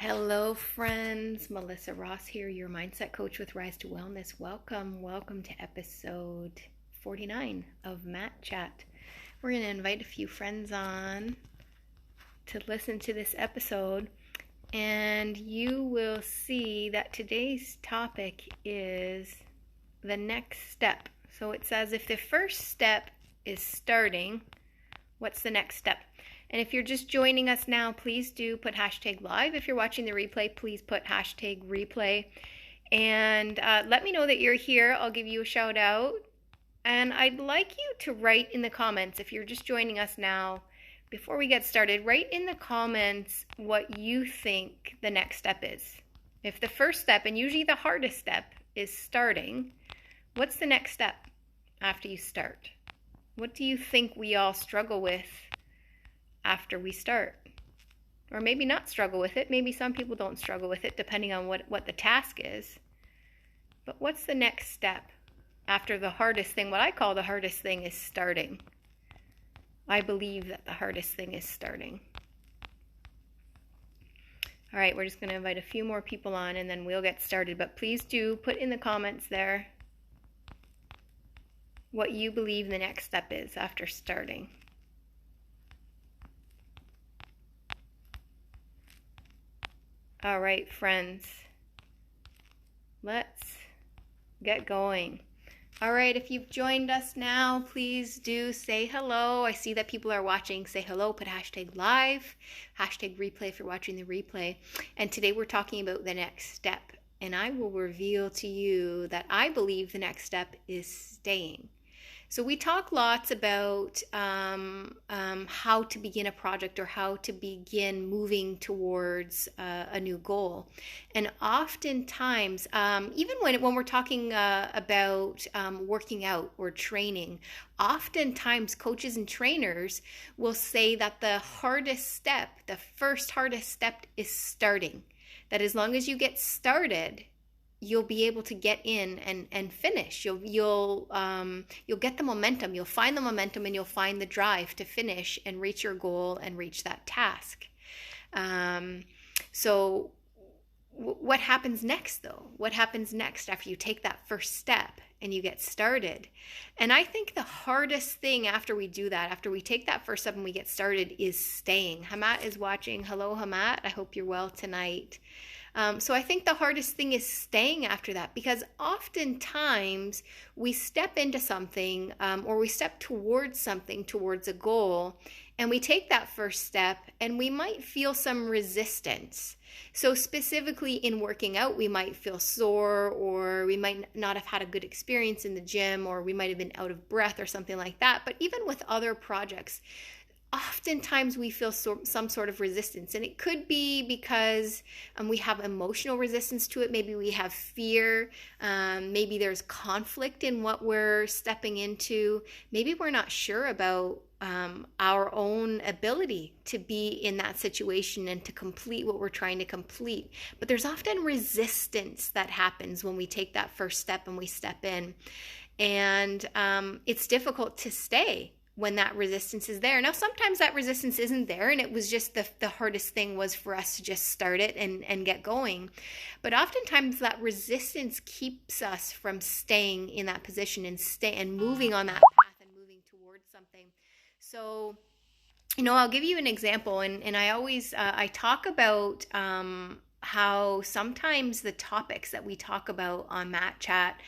Hello, friends. Melissa Ross here, your mindset coach with Rise to Wellness. Welcome to episode 49 of Matt Chat. We're going to invite a few friends on to listen to this episode, and you will see that today's topic is the next step. So it says if the first step is starting, what's the next step? And if you're just joining us now, please do put hashtag live. If you're watching the replay, please put hashtag replay. And let me know that you're here. I'll give you a shout out. And I'd like you to write in the comments, if you're just joining us now, before we get started, write in the comments what you think the next step is. If the first step, and usually the hardest step, is starting, what's the next step after you start? What do you think we all struggle with after we start? Or maybe not struggle with it. Maybe some people don't struggle with it, depending on what the task is. But what's the next step after the hardest thing? What I call the hardest thing is starting. I believe that the hardest thing is starting. All right, we're just going to invite a few more people on and then we'll get started. But please do put in the comments there what you believe the next step is after starting. All right, friends, let's get going. All right, if you've joined us now, please do say hello. I see that people are watching. Say hello, put hashtag live, hashtag replay if you're watching the replay. And today we're talking about the next step. And I will reveal to you that I believe the next step is staying. So we talk lots about how to begin a project or how to begin moving towards a new goal. And oftentimes, even when we're talking about working out or training, oftentimes coaches and trainers will say that the first hardest step is starting. That as long as you get started, you'll be able to get in and finish. You'll get the momentum. You'll find the momentum and you'll find the drive to finish and reach your goal and reach that task. So what happens next though? What happens next after you take that first step and you get started? And I think the hardest thing after we do that, after we take that first step and we get started, is staying. Hamat is watching. Hello, Hamat. I hope you're well tonight. So I think the hardest thing is staying after that, because oftentimes we step into something or we step towards something, towards a goal, and we take that first step and we might feel some resistance. So specifically in working out, we might feel sore, or we might not have had a good experience in the gym, or we might have been out of breath or something like that. But even with other projects, oftentimes we feel some sort of resistance, and it could be because we have emotional resistance to it. Maybe we have fear. Maybe there's conflict in what we're stepping into. Maybe we're not sure about our own ability to be in that situation and to complete what we're trying to complete. But there's often resistance that happens when we take that first step and we step in. And it's difficult to stay when that resistance is there. Now, sometimes that resistance isn't there, and it was just the hardest thing was for us to just start it and get going. But oftentimes that resistance keeps us from staying in that position and moving on that path and moving towards something. So, I'll give you an example, and I always, I talk about how sometimes the topics that we talk about on Matt Chat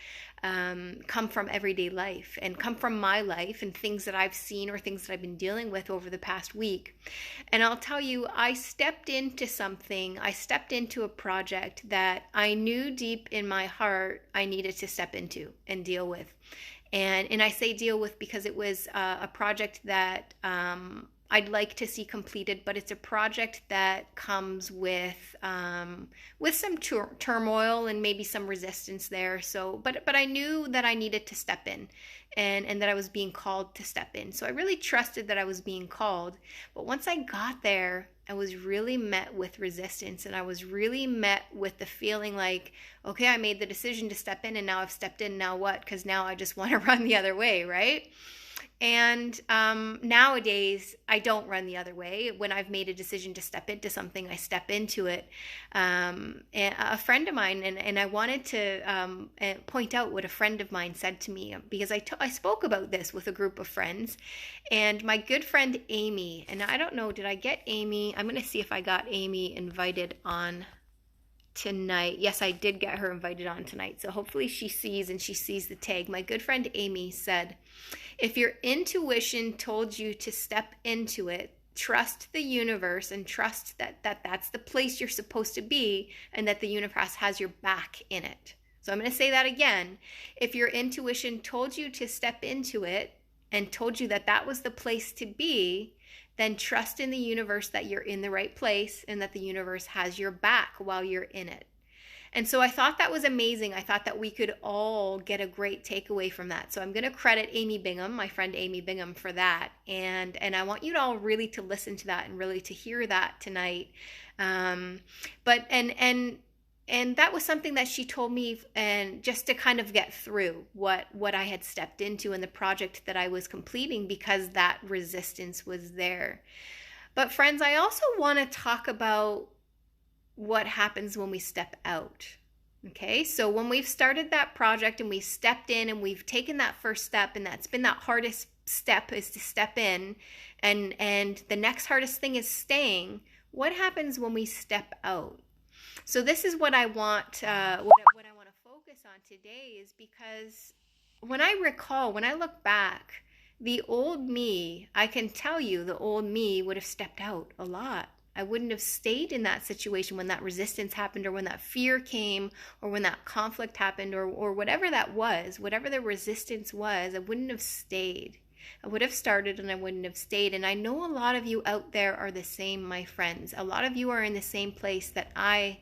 come from everyday life and come from my life and things that I've seen or things that I've been dealing with over the past week. And I'll tell you, I stepped into a project that I knew deep in my heart I needed to step into and deal with. And I say deal with because it was a project that I'd like to see completed, but it's a project that comes with some turmoil and maybe some resistance there. So, but I knew that I needed to step in, and that I was being called to step in. So I really trusted that I was being called. But once I got there, I was really met with resistance, and I was really met with the feeling like, okay, I made the decision to step in, and now I've stepped in. Now what? Because now I just want to run the other way, right? And nowadays, I don't run the other way. When I've made a decision to step into something, I step into it. And a friend of mine, and I wanted to point out what a friend of mine said to me, because I spoke about this with a group of friends. And my good friend Amy, and I don't know, did I get Amy? I'm going to see if I got Amy invited on tonight. Yes, I did get her invited on tonight. So hopefully she sees the tag. My good friend Amy said, if your intuition told you to step into it, trust the universe and trust that that's the place you're supposed to be and that the universe has your back in it. So I'm going to say that again. If your intuition told you to step into it and told you that that was the place to be, then trust in the universe that you're in the right place and that the universe has your back while you're in it. And so I thought that was amazing. I thought that we could all get a great takeaway from that. So I'm going to credit Amy Bingham, my friend Amy Bingham, for that. And I want you to all really to listen to that and really to hear that tonight. And that was something that she told me, and just to kind of get through what I had stepped into in the project that I was completing, because that resistance was there. But friends, I also want to talk about what happens when we step out. Okay, so when we've started that project and we've stepped in and we've taken that first step, and that's been that hardest step, is to step in, and the next hardest thing is staying. What happens when we step out? So this is what I want what I want to focus on today, is because when I look back, the old me, I can tell you the old me would have stepped out a lot. I wouldn't have stayed in that situation when that resistance happened, or when that fear came, or when that conflict happened, or whatever that was, whatever the resistance was, I wouldn't have stayed. I would have started and I wouldn't have stayed. And I know a lot of you out there are the same, my friends. A lot of you are in the same place that I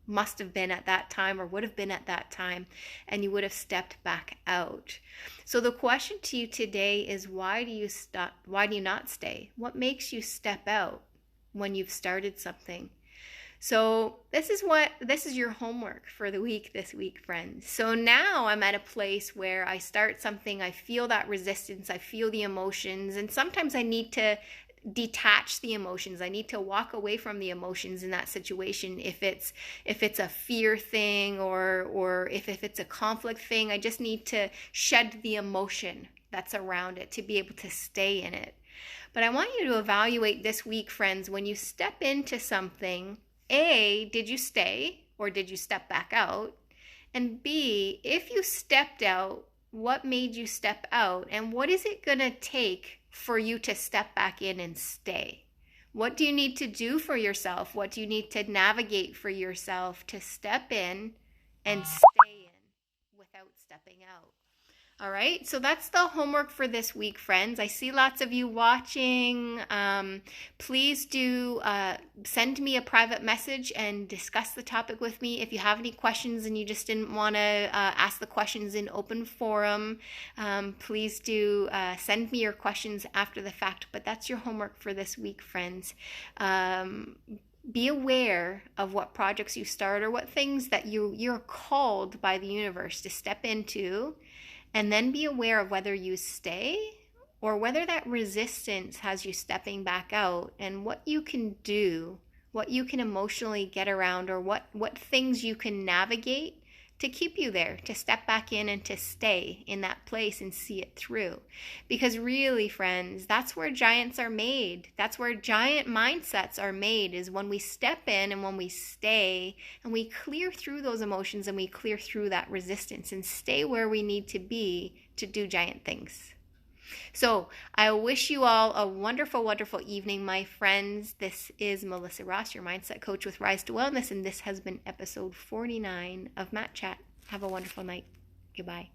must have been at that time, or would have been at that time, and you would have stepped back out. So the question to you today is, why do you stop? Why do you not stay? What makes you step out when you've started something? So this is your homework for the week this week, friends. So now I'm at a place where I start something, I feel that resistance, I feel the emotions, and sometimes I need to detach the emotions. I need to walk away from the emotions in that situation. If it's a fear thing, or if it's a conflict thing, I just need to shed the emotion that's around it to be able to stay in it. But I want you to evaluate this week, friends, when you step into something, A, did you stay or did you step back out? And B, if you stepped out, what made you step out? And what is it going to take for you to step back in and stay? What do you need to do for yourself? What do you need to navigate for yourself to step in and stay in without stepping out? All right, so that's the homework for this week, friends. I see lots of you watching. Please do send me a private message and discuss the topic with me. If you have any questions and you just didn't want to ask the questions in open forum, please do send me your questions after the fact. But that's your homework for this week, friends. Be aware of what projects you start, or what things that you're called by the universe to step into. And then be aware of whether you stay or whether that resistance has you stepping back out, and what you can do, what you can emotionally get around, or what things you can navigate to keep you there, to step back in and to stay in that place and see it through. Because really, friends, that's where giants are made. That's where giant mindsets are made, is when we step in and when we stay and we clear through those emotions and we clear through that resistance and stay where we need to be to do giant things. So I wish you all a wonderful, wonderful evening, my friends. This is Melissa Ross, your mindset coach with Rise to Wellness, and this has been episode 49 of Mat Chat. Have a wonderful night. Goodbye.